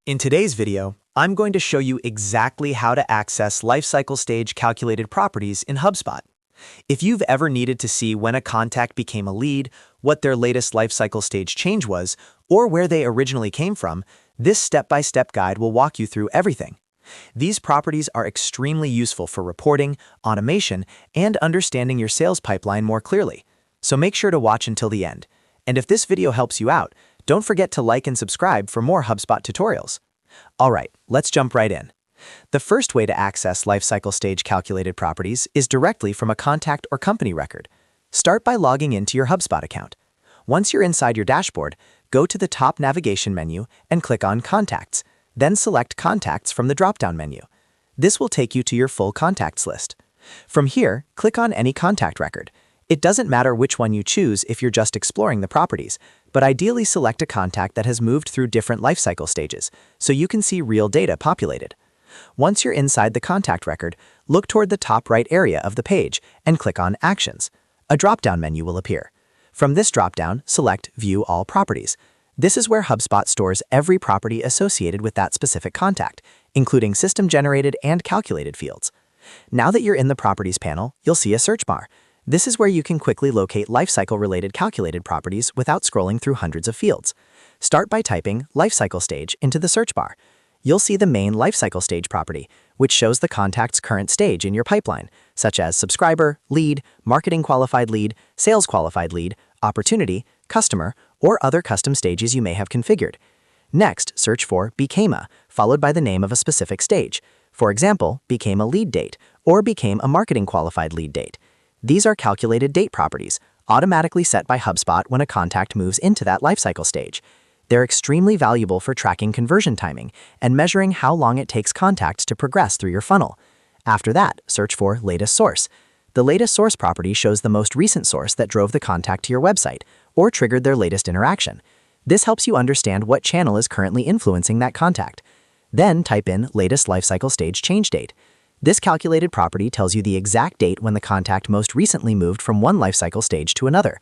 In today's video, I'm going to show you exactly how to access lifecycle stage calculated properties in HubSpot. If you've ever needed to see when a contact became a lead, what their latest lifecycle stage change was, or where they originally came from, this step-by-step guide will walk you through everything. These properties are extremely useful for reporting, automation, and understanding your sales pipeline more clearly. So make sure to watch until the end. And if this video helps you out, don't forget to like and subscribe for more HubSpot tutorials. Alright, let's jump right in. The first way to access lifecycle stage calculated properties is directly from a contact or company record. Start by logging into your HubSpot account. Once you're inside your dashboard, go to the top navigation menu and click on Contacts, then select Contacts from the drop-down menu. This will take you to your full contacts list. From here, click on any contact record. It doesn't matter which one you choose if you're just exploring the properties, but ideally select a contact that has moved through different lifecycle stages, so you can see real data populated. Once you're inside the contact record, look toward the top right area of the page and click on Actions. A drop-down menu will appear. From this drop-down, select View All Properties. This is where HubSpot stores every property associated with that specific contact, including system-generated and calculated fields. Now that you're in the Properties panel, you'll see a search bar. This is where you can quickly locate lifecycle-related calculated properties without scrolling through hundreds of fields. Start by typing Lifecycle Stage into the search bar. You'll see the main lifecycle stage property, which shows the contact's current stage in your pipeline, such as subscriber, lead, marketing qualified lead, sales qualified lead, opportunity, customer, or other custom stages you may have configured. Next, search for Became a, followed by the name of a specific stage. For example, became a lead date, or became a marketing qualified lead date. These are calculated date properties, automatically set by HubSpot when a contact moves into that lifecycle stage. They're extremely valuable for tracking conversion timing and measuring how long it takes contacts to progress through your funnel. After that, search for Latest Source. The latest source property shows the most recent source that drove the contact to your website or triggered their latest interaction. This helps you understand what channel is currently influencing that contact. Then type in Latest Lifecycle Stage Change Date. This calculated property tells you the exact date when the contact most recently moved from one lifecycle stage to another.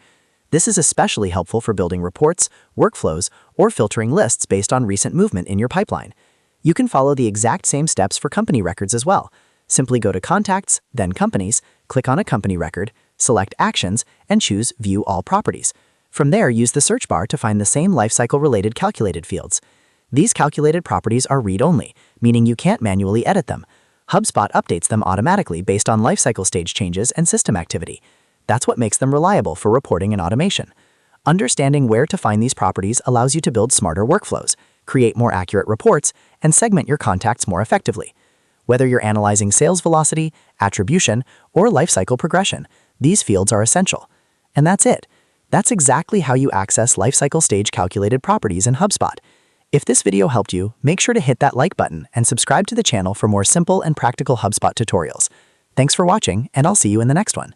This is especially helpful for building reports, workflows, or filtering lists based on recent movement in your pipeline. You can follow the exact same steps for company records as well. Simply go to Contacts, then Companies, click on a company record, select Actions, and choose View All Properties. From there, use the search bar to find the same lifecycle-related calculated fields. These calculated properties are read-only, meaning you can't manually edit them. HubSpot updates them automatically based on lifecycle stage changes and system activity. That's what makes them reliable for reporting and automation. Understanding where to find these properties allows you to build smarter workflows, create more accurate reports, and segment your contacts more effectively. Whether you're analyzing sales velocity, attribution, or lifecycle progression, these fields are essential. And that's it. That's exactly how you access lifecycle stage calculated properties in HubSpot. If this video helped you, make sure to hit that like button and subscribe to the channel for more simple and practical HubSpot tutorials. Thanks for watching, and I'll see you in the next one.